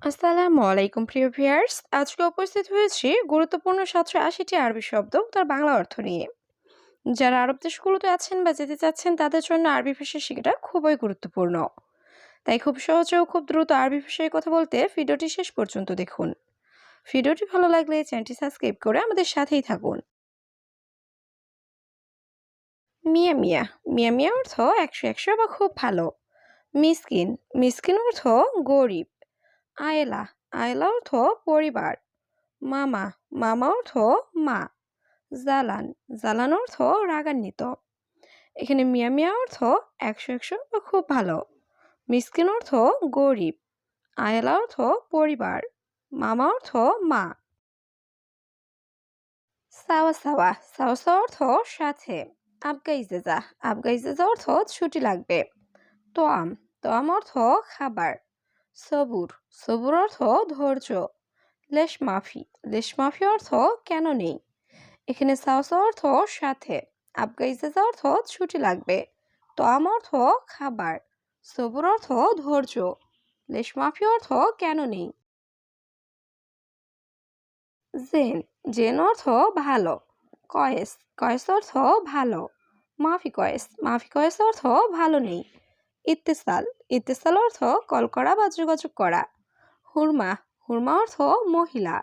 আসসালামু আলাইকুম প্রিয় ভিউয়ার্স। আজকে উপস্থিত হয়েছি গুরুত্বপূর্ণ ৭৮০টি আরবি শব্দ ও তার বাংলা অর্থ নিয়ে। যারা আরব দেশগুলোতে আছেন বা যেতে চাচ্ছেন তাদের জন্য আরবি ভাষা শেখাটা খুবই গুরুত্বপূর্ণ। তাই খুব সহজে ও খুব দ্রুত আরবি ভাষায় কথা বলতে ভিডিওটি শেষ পর্যন্ত দেখুন। ভিডিওটি ভালো লাগলে চ্যানেলটি সাবস্ক্রাইব করে আমাদের সাথেই থাকুন। মিয়া মিয়া। মিয়া মিয়া অর্থ ১০০ বা খুব ভালো। মিসকিন। মিসকিন অর্থ গরিব। আয়েলা। আয়েলা অর্থ পরিবার। মামা। মামা অর্থ মা। জালান। জালান অর্থ রাগান্বিত। এখানে মিয়া মিয়া অর্থ ১০০ বা খুব ভালো। মিসকিন অর্থ গরিব। আয়লা অর্থ পরিবার। মামা অর্থ মা। সাওয়া সাওয়া। সাওয়া সাওয়া অর্থ সাথে। আবগাইজেজা। আবগাইজেজা অর্থ ছুটি লাগবে। তোয়াম। তোয়াম অর্থ খাবার। সবুর। সবুর অর্থ ধৈর্য। লেশ মাফি। লেশ মাফি অর্থ কেন নেই। এখানে সাওসা অর্থ সাথে। আবগাইজেজা অর্থ ছুটি লাগবে। তোয়াম অর্থ খাবার। সবুর অর্থ ধৈর্য। লেশ মাফি অর্থ কেন নেই। জেন। জেন অর্থ ভালো। কয়েস। কয়েস অর্থ ভালো। মাফি কয়েস। মাফি কয়েস অর্থ ভালো নেই। ইত্তেসাল। ইত্তেসাল অর্থ কল করা বা যোগাযোগ করা। হুরমা। হুরমা অর্থ মহিলা।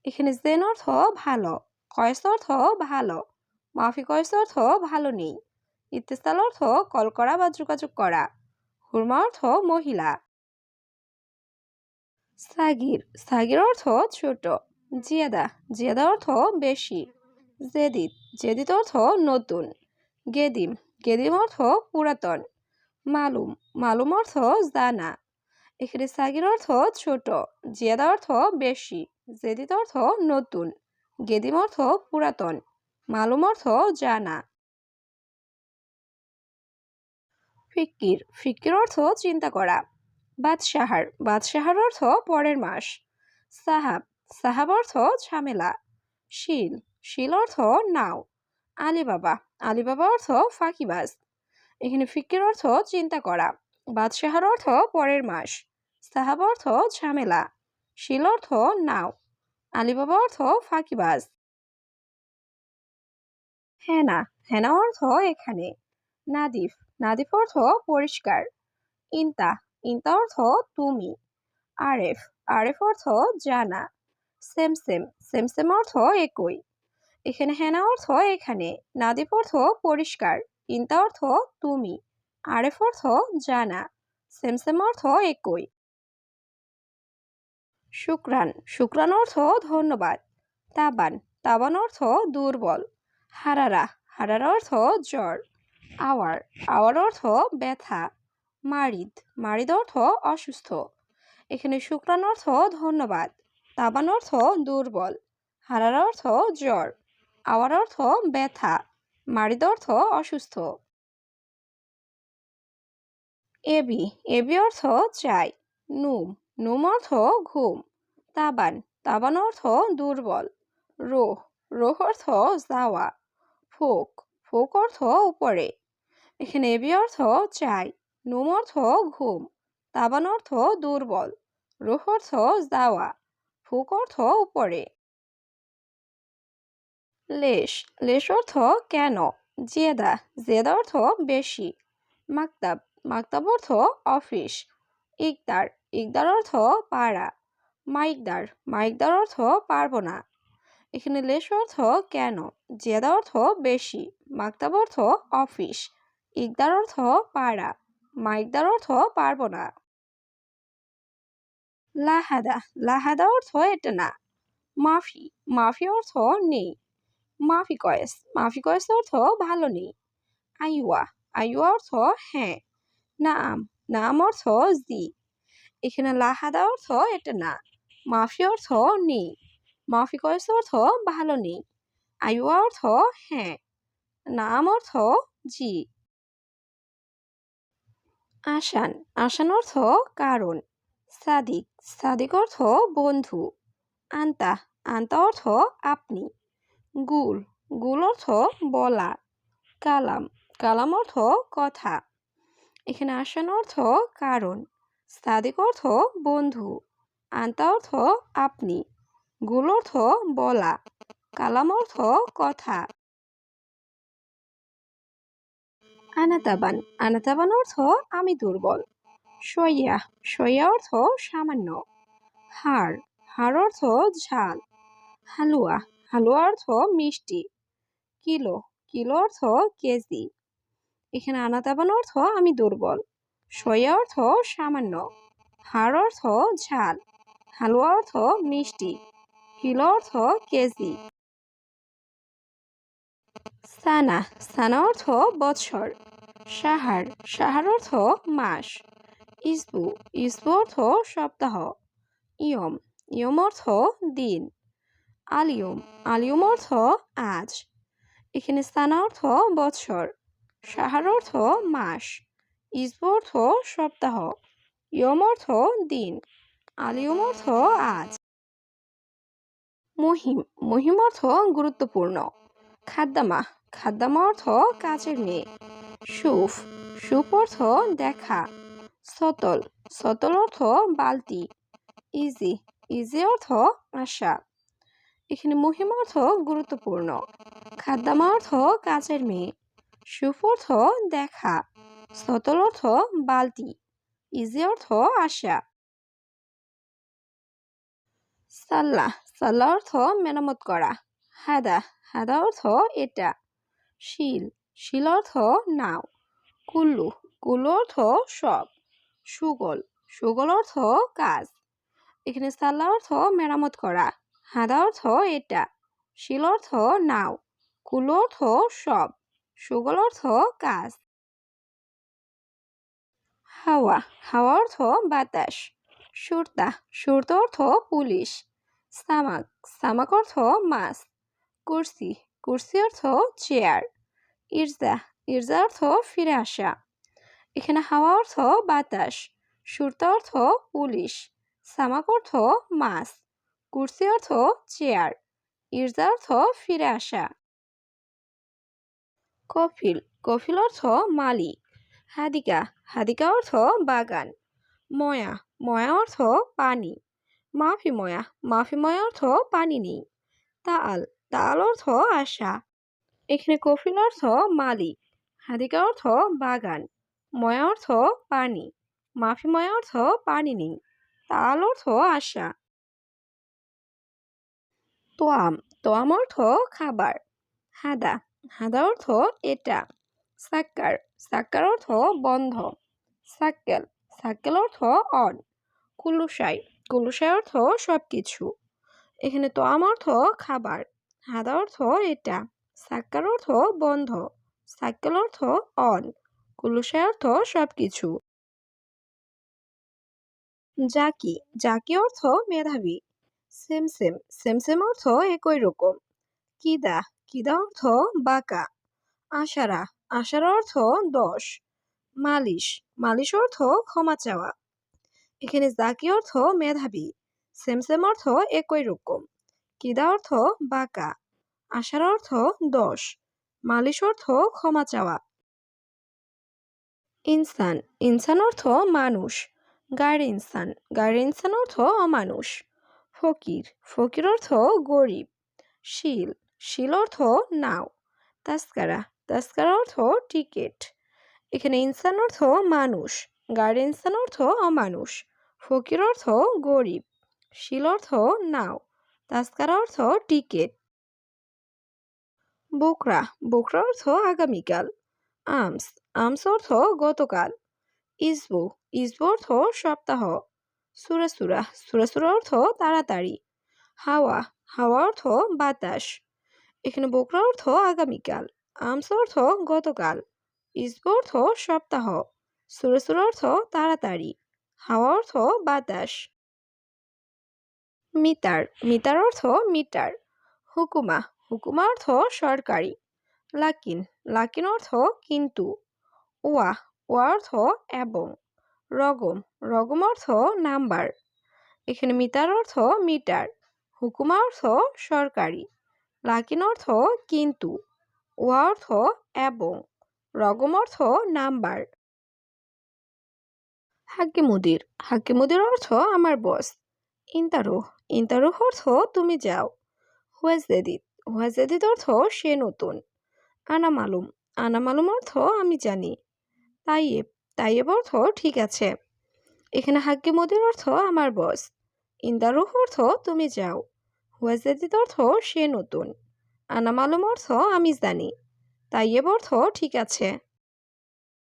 এখানে জেন অর্থ ভালো। কয়েস অর্থ ভালো। মাফি কয়েস অর্থ ভালো নেই। ইত্তেসাল অর্থ কল করা বা যোগাযোগ করা। হুরমা অর্থ মহিলা। সাগির। সাগির অর্থ ছোট। জিয়াদা। জিয়াদা অর্থ বেশি। জেদিদ। জেদিদ অর্থ নতুন। গেদিম। গেদিম অর্থ পুরাতন। মালুম। মালুম অর্থ জানা। এখানে সাগির অর্থ ছোট। জিয়াদা অর্থ বেশি। জেদিদ অর্থ নতুন। গেদিম অর্থ পুরাতন। মালুম অর্থ জানা। ফিক্কির। ফিক্কির অর্থ চিন্তা করা। বাদশাহার। বাদশাহার অর্থ পরের মাস। সাহাব। সাহাব অর্থ ঝামেলা। শিল। শিল অর্থ নাও। আলিবাবা। আলিবাবা অর্থ ফাঁকিবাজ। এখানে ফিক্কির অর্থ চিন্তা করা। বাদশাহার অর্থ পরের মাস। সাহাব অর্থ ঝামেলা। শিল অর্থ নাও। আলিবাবা অর্থ ফাঁকিবাজ। হেনা। হেনা অর্থ এখানে। নাদিফ। নাদিফ অর্থ পরিষ্কার। ইনতা। ইনতা অর্থ তুমি। আরেফ। আরেফ অর্থ জানা। Same same. সেম সেম অর্থ একই। এখানে হেনা অর্থ এখানে। নাদিফ অর্থ পরিষ্কার। ইনতা অর্থ তুমি। আরেফ অর্থ জানা। সেম সেম অর্থ একই। শুক্রান। শুক্রান অর্থ ধন্যবাদ। তাবান। তাবান অর্থ দুর্বল। হারারা। হারারা অর্থ জ্বর। আওয়ার। আওয়ার অর্থ ব্যথা। মারিদ। মারিদ অর্থ অসুস্থ। এখানে শুক্রান অর্থ ধন্যবাদ। তাবান অর্থ দুর্বল। হারার অর্থ জ্বর। আওয়ার অর্থ ব্যথা। মারিদ অর্থ অসুস্থ। এবি। এবি অর্থ চাই। নুম। নুম অর্থ ঘুম। তাবান। তাবান অর্থ দুর্বল। রোহ। রোহ অর্থ যাওয়া। ফোক। ফোক অর্থ উপরে। এখানে এবি অর্থ চাই। নুম অর্থ ঘুম। তাবান অর্থ দুর্বল। রোহ অর্থ যাওয়া। ফুক অর্থ উপরে। লেশ। লেশ অর্থ কেন। জেদা। জেদা অর্থ বেশি। মাকতাব। মাকতাব অর্থ অফিস। ইকদার। ইকদার অর্থ পারা। মাইকদার। মাইকদার অর্থ পারবো না। এখানে লেশ অর্থ কেন। জেদা অর্থ বেশি। মাকতাব অর্থ অফিস। ইকদার অর্থ পারা। মাইকদার অর্থ পারবো না। লাহাদা। লাহাদা অর্থ এটা না। মাফি। মাফি অর্থ নেই। মাফি কয়েস। মাফি কয়েস অর্থ ভালো নেই। আইওয়া। আইওয়া অর্থ হ্যাঁ। নাম। নাম অর্থ জি। এখানে লাহাদা অর্থ এটা না। মাফি অর্থ নেই। মাফি কয়েস অর্থ ভালো নেই। আইওয়া অর্থ হ্যাঁ। নাম অর্থ জি। আসান। আসান অর্থ কারণ। সাদিক। সাদিক অর্থ বন্ধু। আন্তা। আন্তা অর্থ আপনি। গুল। গুল অর্থ বলা। কালাম। কালাম অর্থ কথা। এখানে আসান অর্থ কারণ। সাদিক অর্থ বন্ধু। আনতা অর্থ আপনি, গুল অর্থ বলা, কালাম অর্থ কথা। আনাতাবান, আনাতাবান অর্থ আমি দুর্বল। সইয়া, সইয়া অর্থ সামান্য। হাড়, হাড় অর্থ ঝাল। হালুয়া, হালুয়া অর্থ মিষ্টি। কিলো, কিলো অর্থ কেজি। এখানে আনাতাবান অর্থ আমি দুর্বল, সইয়া অর্থ সামান্য, হাড় অর্থ ঝাল, হালুয়া অর্থ মিষ্টি, কিলো অর্থ কেজি। সানা, সানা অর্থ বৎসর। সাহার, সাহার অর্থ মাস। ইসবু, ইসবু অর্থ সপ্তাহ। ইয়ম, ইয়ম অর্থ দিন। আলিয়ম, আলিয়ম অর্থ আজ। এখানে সানা অর্থ বৎসর, সাহার অর্থ মাস, ইসবু অর্থ সপ্তাহ, ইয়ম অর্থ দিন, আলিয়ম অর্থ আজ। মহিম, মহিম অর্থ গুরুত্বপূর্ণ। খাদ্দামা, খাদ্দামা অর্থ কাজের মেয়ে। সুফ, সুফ অর্থ দেখা। সতল, সতল অর্থ বালতি। ইজি, ইজি অর্থ আশা। এখানে মহিম অর্থ গুরুত্বপূর্ণ, খাদ্দামা অর্থ কাজের মেয়ে, সুফ অর্থ দেখা, সতল অর্থ বালতি, ইজি অর্থ আশা। সাল্লাহ, সাল্লাহ অর্থ মেরামত করা। হাদা, হাদা অর্থ এটা। শিল, শিল অর্থ নাও। কুল্লু, কুল্লু অর্থ সব। সুগল, সুগল অর্থ কাজ। এখানে সাল্লাহ অর্থ মেরামত করা, হাদা অর্থ এটা, শিল অর্থ নাও, কুল্লু অর্থ সব, সুগল অর্থ কাজ। হাওয়া, হাওয়া অর্থ বাতাস। সুরতা, সুরতা অর্থ পুলিশ। সামাক, সামাক অর্থ মাছ। কুরসি, কুরসি অর্থ চেয়ার। ইরজা, ইরজা অর্থ ফিরে আসা। এখানে হাওয়া অর্থ বাতাস, সুরতা অর্থ পুলিশ, সামাক অর্থ মাছ, কুরসি অর্থ চেয়ার, ইরজা অর্থ ফিরে আসা। কফিল, কফিল অর্থ মালিক। হাদিকা, হাদিকা অর্থ বাগান। ময়া, ময়া অর্থ পানি। মাফি ময়া, মাফি ময়া অর্থ পানি নেই। তাল, তাল অর্থ আশা। এখানে কফিল অর্থ মালিক, হাদিকা অর্থ বাগান, ময়া অর্থ পানি, মাফি ময়া অর্থ পানি নেই, তাল অর্থ আশা। তোয়াম, তোয়াম অর্থ খাবার। হাদা, হাদা অর্থ এটা। সাক্কার, সাক্কার অর্থ বন্ধ। সাক্কেল, সাক্কেল অর্থ অন। কুলুসাই, কুলুসাই অর্থ সবকিছু। এখানে তোয়াম অর্থ খাবার, হাদা অর্থ এটা, সাক্কার অর্থ বন্ধ, সাক্কেল অর্থ অন, কুলুসাই অর্থ সবকিছু। জাকি, জাকি অর্থ মেধাবী। সেমসেম, সেমসেম অর্থ একই রকম। কিদা, কিদা অর্থ বাঁকা। আশারা, আশারা অর্থ 10। মালিশ, মালিশ অর্থ ক্ষমা চাওয়া। এখানে জাকি অর্থ মেধাবী, সেমসেম অর্থ একই রকম, কিদা অর্থ বাঁকা, আশার অর্থ 10, মালিশ অর্থ ক্ষমা চাওয়া। ইনসান, ইনসান অর্থ মানুষ। গায়ের ইনসান, গায়ের ইনসান অর্থ অমানুষ। ফকির, ফকির অর্থ গরিব। শিল, শিল অর্থ নাও। তাস্কারা, তাস্কারা অর্থ টিকিট। এখানে ইনসান অর্থ মানুষ, গায়ের ইনসান অর্থ অমানুষ, ফকির অর্থ গরিব, শিল অর্থ নাও, তাস্কারা অর্থ টিকিট। বোকরা, বোকরা অর্থ আগামীকাল। আমস, আমস অর্থ গতকাল। ইসবু, ইসবু অর্থ সপ্তাহ। সুরাসুরা, সুরাসুরা অর্থ তাড়াতাড়ি। হাওয়া, হাওয়া অর্থ বাতাস। এখানে বোকরা অর্থ আগামীকাল, আমস অর্থ গতকাল, ইসবু অর্থ সপ্তাহ, সুরাসুরা অর্থ তাড়াতাড়ি, হাওয়া অর্থ বাতাস। মিটার, মিটার অর্থ মিটার। হুকুমা, হুকুমা অর্থ সরকারি। লাকিন, লাকিন অর্থ কিন্তু। ওয়া, ওয়া অর্থ এবং। রগম, রগম অর্থ নাম্বার। এখানে মিটার অর্থ মিটার, হুকুমা অর্থ সরকারি, লাকিন অর্থ কিন্তু, ওয়া অর্থ এবং, রগম অর্থ নাম্বার। হাক্কি মুদির, হাক্কি মুদির অর্থ আমার বস। ইন্তারুহ, ইন্তারুহ অর্থ তুমি যাও। হুয়াজ জেদিদ, হুয়াজ জেদিদ অর্থ সে নতুন। আনা মালুম, আনা মালুম অর্থ আমি জানি। তাইয়েব, তাইয়েব অর্থ ঠিক আছে। এখানে হাক্কে মদির অর্থ আমার বস। ইন্দারুহ অর্থ তুমি যাও। হুয়াজ জেদিদ অর্থ সে নতুন। আনা মালুম অর্থ আমি জানি। তাইয়েব অর্থ ঠিক আছে।